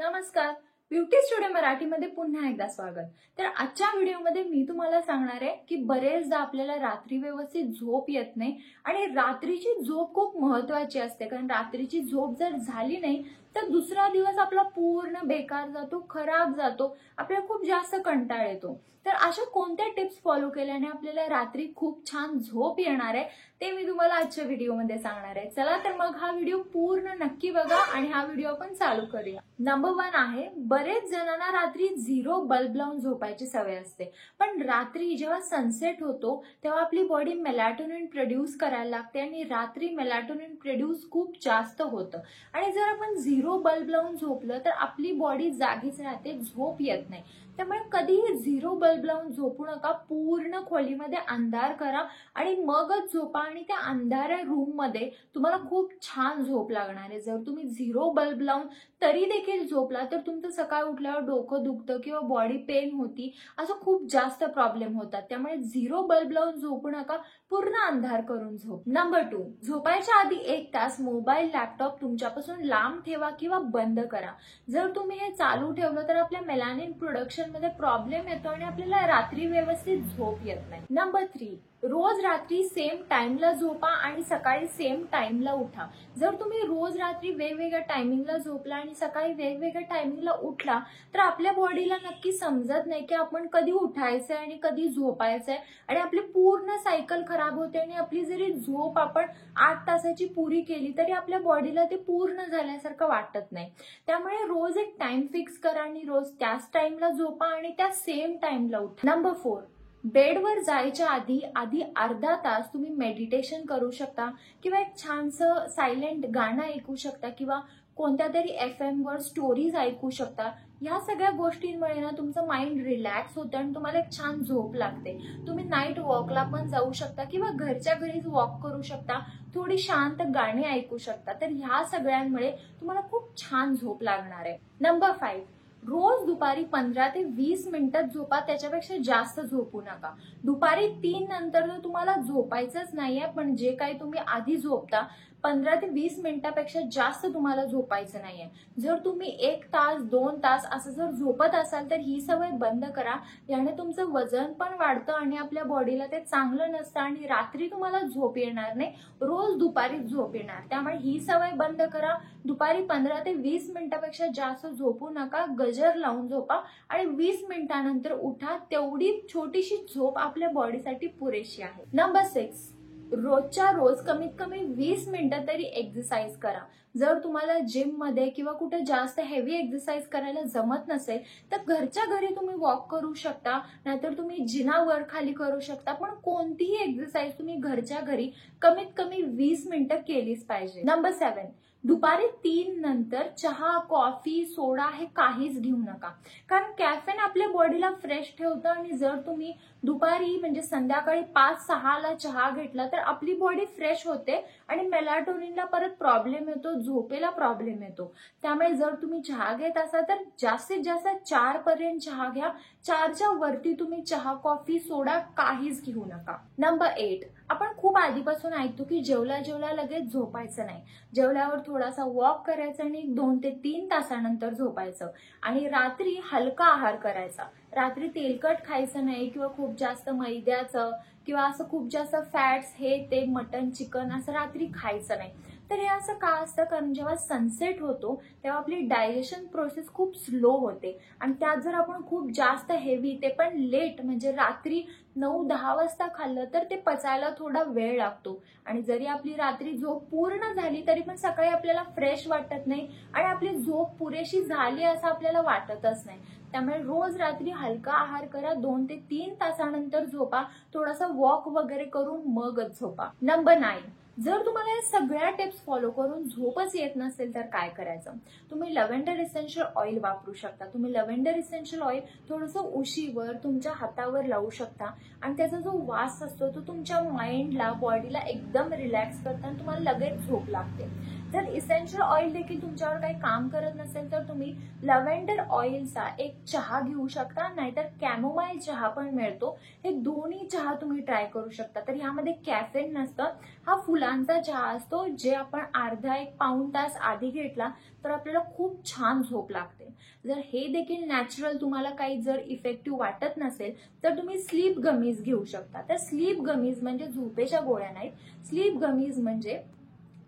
नमस्कार. Beauty studio मराठीमध्ये पुन्हा एकदा स्वागत. तर आजच्या व्हिडिओमध्ये मी तुम्हाला सांगणार आहे की बरेचदा आपल्याला रात्री व्यवस्थित झोप येत नाही आणि रात्रीची झोप खूप महत्त्वाची असते, कारण रात्रीची झोप जर झाली नाही तर दुसरा दिवस आपला पूर्ण बेकार जातो, खराब जातो, आपल्याला खूप जास्त कंटाळ येतो. तर अशा कोणत्या टिप्स फॉलो केल्याने आपल्याला रात्री खूप छान झोप येणार आहे ते मी तुम्हाला आजच्या व्हिडिओमध्ये सांगणार आहे. चला तर मग हा व्हिडिओ पूर्ण नक्की बघा आणि हा व्हिडिओ आपण चालू करूया. नंबर 1 आहे, बरेच जणांना रात्री 0 बल्ब लावून झोपायची सवय असते. पण रात्री जेव्हा सनसेट होतो तेव्हा आपली बॉडी मेलॅटोनिन प्रोड्यूस करायला लागते आणि रात्री मेलॅटोनिन प्रोड्यूस खूप जास्त होतं. आणि जर आपण 0 बल्ब लावून झोपलं तर आपली बॉडी जागीच राहते, झोप येत नाही. त्यामुळे कधीही 0 बल्ब लावून झोपू नका. पूर्ण खोलीमध्ये अंधार करा आणि मगच झोपा आणि त्या अंधाऱ्या रूम मध्ये तुम्हाला खूप छान झोप लागणार आहे. जर तुम्ही 0 बल्ब लावून तरी देखील झोपला तर तुमचं सकाळ उठल्यावर डोकं दुखतं किंवा बॉडी पेन होती, असं खूप जास्त प्रॉब्लेम होतात. त्यामुळे 0 बल्ब लावून झोपू नका, पूर्ण अंधार करून झोप. नंबर 2, झोपायच्या आधी 1 तास मोबाईल लॅपटॉप तुमच्यापासून लांब ठेवा किंवा बंद करा. जर तुम्ही हे चालू ठेवलं तर आपल्या मेलानिन प्रोडक्शन मध्ये प्रॉब्लेम येतो आणि आपल्याला रात्री व्यवस्थित झोप येत नाही. नंबर 3, रोज रात्री सेम टाइमला झोपा आणि सकाळी सेम टाइमला उठा. जर तुम्ही रोज रात्री वेगवेगळ्या टायमिंगला झोपला आणि सकाळी वेगवेगळ्या टायमिंगला उठला तर आपल्या बॉडीला नक्की समजत नाही की आपण कधी उठायचंय आणि कधी झोपायचंय आणि आपली पूर्ण सायकल खराब होते आणि आपली जरी झोप आपण 8 तासाची पुरी केली तरी आपल्या बॉडीला ते पूर्ण झाल्यासारखं वाटत नाही. त्यामुळे रोज एक टाइम फिक्स करा आणि रोज त्याच टाइमला झोपा आणि त्या सेम टाइमला उठा. नंबर 4, बेडवर जायच्या आधी अर्धा तास तुम्ही मेडिटेशन करू शकता किंवा एक छानसं सायलेंट गाणं ऐकू शकता किंवा कोणत्या तरी FM वर स्टोरीज ऐकू शकता. या सगळ्या गोष्टींमुळे ना तुमचं माइंड रिलॅक्स होतं आणि तुम्हाला एक छान झोप लागते. तुम्ही नाईट वॉकला पण जाऊ शकता किंवा घरच्या घरीच वॉक करू शकता, थोडी शांत गाणी ऐकू शकता. तर ह्या सगळ्यांमुळे तुम्हाला खूप छान झोप लागणार आहे. नंबर 5, रोज दुपारी 15 ते 20 मिनिटात झोपा, त्याच्यापेक्षा जास्त झोपू नका. दुपारी 3 नंतर जर तुम्हाला झोपायचंच नाहीये, पण जे काही तुम्ही आधी झोपता 15 ते 20 मिनिटापेक्षा जास्त तुम्हाला झोपायचं नाहीये. जर तुम्ही 1 तास 2 तास असं जर झोपत असाल तर ही सवय बंद करा. याने तुमचं वजन पण वाढतं आणि आपल्या बॉडीला ते चांगलं नसतं आणि रात्री तुम्हाला झोप येणार नाही, रोज दुपारी झोप येणार. त्यामुळे ही सवय बंद करा. दुपारी 15 ते 20 मिनिटापेक्षा जास्त झोपू नका. गजर लावून झोपा आणि 20 मिनिटानंतर उठा. तेवढी छोटीशी झोप आपल्या बॉडीसाठी पुरेशी आहे. नंबर 6, रोजच्या रोज कमीत कमी 20 मिनिटं तरी एक्सरसाइज करा. जर तुम्हाला जिम मध्ये किंवा कुठे जास्त हेवी एक्सरसाइज करायला जमत नसेल तर घरच्या घरी तुम्ही वॉक करू शकता, नाहीतर तुम्ही जिनावर खाली करू शकता. पण कोणतीही एक्सरसाइज तुम्ही घरच्या घरी कमीत कमी 20 मिनिटं केलीच पाहिजे. नंबर 7, दुपारी 3 नंतर चहा, कॉफी, सोडा हे काहीच घेऊ नका, कारण कॅफेन आपल्या बॉडीला फ्रेश ठेवतं आणि जर तुम्ही दुपारी म्हणजे संध्याकाळी 5-6 ला चहा घेतला तर आपली बॉडी फ्रेश होते आणि मेलॅटोनिनला परत प्रॉब्लेम येतो, झोपेला प्रॉब्लेम येतो. त्यामुळे जर तुम्ही चहा घेत असाल तर जास्तीत जास्त 4 पर्यंत चहा घ्या. 4च्या वरती तुम्ही चहा, कॉफी, सोडा काहीच घेऊ नका. नंबर 8, आपण खूप आधीपासून ऐकतो की जेवल्या लगेच झोपायचं नाही. जेवल्यावर थोडासा वॉक करायचा आणि 2 ते 3 तासानंतर झोपायचं आणि रात्री हलका आहार करायचा. रात्री तेलकट खायचं नाही किंवा खूप जास्त मैद्याचं किंवा असं खूप जास्त फॅट्स हे ते मटन, चिकन असं रात्री खायचं नाही. तर हे असं का असतं, कारण जेव्हा सनसेट होतो तेव्हा आपली डायजेशन प्रोसेस खूप स्लो होते आणि त्यात जर आपण खूप जास्त हेवी, ते पण लेट म्हणजे रात्री 9-10 वाजता खाल्लं तर ते पचायला थोडा वेळ लागतो आणि जरी आपली रात्री झोप पूर्ण झाली तरी पण सकाळी आपल्याला फ्रेश वाटत नाही आणि आपली झोप पुरेशी झाली असं आपल्याला वाटतच नाही. त्यामुळे रोज रात्री हलका आहार करा. 2 ते 3 तासानंतर झोपा. थोडासा वॉक वगैरे करून मगच झोपा. नंबर 9, जर तुम्हाला या सगळ्या टिप्स फॉलो करून झोपच येत नसेल तर काय करायचं, तुम्ही लव्हेंडर इसेन्शियल ऑइल वापरू शकता. तुम्ही लव्हेंडर इसेन्शियल ऑइल थोडंसं उशीवर तुमच्या हातावर लावू शकता आणि त्याचा जो वास असतो तो तुमच्या माइंडला, बॉडीला एकदम रिलॅक्स करतो आणि तुम्हाला लगेच झोप लागते. जर इसेन्शियल ऑइल देखील तुमच्यावर काही काम करत नसेल तर तुम्ही लव्हेंडर ऑइलचा एक चहा घेऊ शकता, नाहीतर कॅमोमाईल चहा पण मिळतो. हे दोन्ही चहा तुम्ही ट्राय करू शकता. तर ह्यामध्ये कॅफेन नसतं. हा फुलांचा चहा असतो, जे आपण अर्धा एक पाऊण तास आधी घेतला तर आपल्याला खूप छान झोप लागते. जर हे देखील नॅचरल तुम्हाला काही जर इफेक्टिव्ह वाटत नसेल तर तुम्ही स्लीप गमीज घेऊ शकता. तर स्लीप गमीज म्हणजे झोपेच्या गोळ्या नाहीत. स्लीप गमीज म्हणजे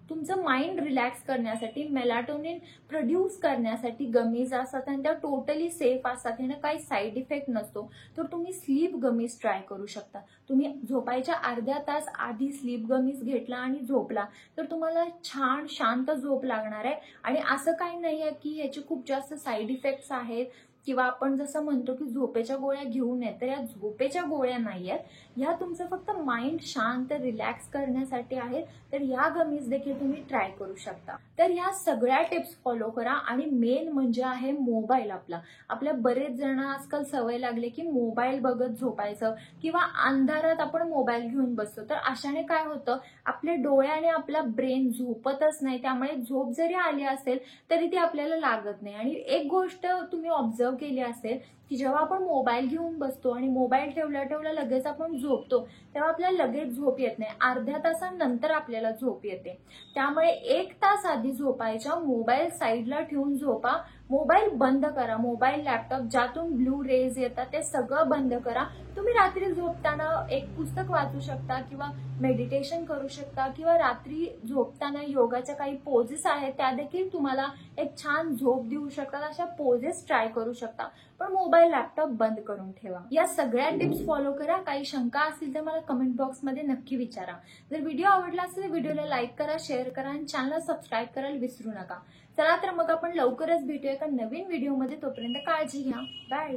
तुमचं माइंड रिलॅक्स करण्यासाठी, मेलाटोनिन प्रोड्यूस करण्यासाठी गमीज असतात आणि त्या टोटली सेफ असतात. ह्यानं काही साईड इफेक्ट नसतो. तर तुम्ही स्लीप गमीज ट्राय करू शकता. तुम्ही झोपायच्या अर्ध्या तास आधी स्लीप गमीज घेतला आणि झोपला तर तुम्हाला छान शांत झोप लागणार आहे. आणि असं काही नाही आहे की ह्याचे खूप जास्त साईड इफेक्ट्स आहेत किंवा आपण जसं म्हणतो की झोपेच्या गोळ्या घेऊ नये, तर या झोपेच्या गोळ्या नाही आहेत. ह्या तुमचं फक्त माइंड शांत रिलॅक्स करण्यासाठी आहेत. तर ह्या गमीज देखील तुम्ही ट्राय करू शकता. तर ह्या सगळ्या टिप्स फॉलो करा. आणि मेन म्हणजे आहे मोबाईल. आपल्या बरेच जण आजकाल सवय लागले की मोबाईल बघत झोपायचं किंवा अंधारात आपण मोबाईल घेऊन बसतो. तर अशाने काय होतं, आपले डोळे आणि आपला ब्रेन झोपतच नाही. त्यामुळे झोप जरी आली असेल तरी ती आपल्याला लागत नाही. आणि एक गोष्ट तुम्ही ऑब्झर्व केली असेल की जेव्हा आपण मोबाईल घेऊन बसतो आणि मोबाईल ठेवल्या ठेवल्या लगेच आपण झोपतो, तेव्हा आपल्याला लगेच झोप येत नाही. अर्ध्या तासानंतर आपल्याला झोप येते. त्यामुळे 1 तास आधी झोपायच्या मोबाईल साईडला ठेवून झोपा. मोबाईल बंद करा. मोबाईल, लॅपटॉप ज्यातून ब्लू रेज येतात ते सगळं बंद करा. तुम्ही रात्री झोपताना एक पुस्तक वाचू शकता किंवा मेडिटेशन करू शकता किंवा रात्री झोपताना योगाच्या काही पोजेस आहेत त्या देखील तुम्हाला एक छान झोप देऊ शकतात. अशा पोजेस ट्राय करू शकता. पण मोबाईल, लॅपटॉप बंद करून ठेवा. या सगळ्या टिप्स फॉलो करा. काही शंका असतील तर मला कमेंट बॉक्समध्ये नक्की विचारा. जर व्हिडिओ आवडला असेल तर व्हिडिओला लाईक करा, शेअर करा आणि चॅनलला सबस्क्राईब करायला विसरू नका. चला तर मग आपण लवकरच भेटूया एका नवीन व्हिडिओमध्ये. तोपर्यंत काळजी घ्या. बाय.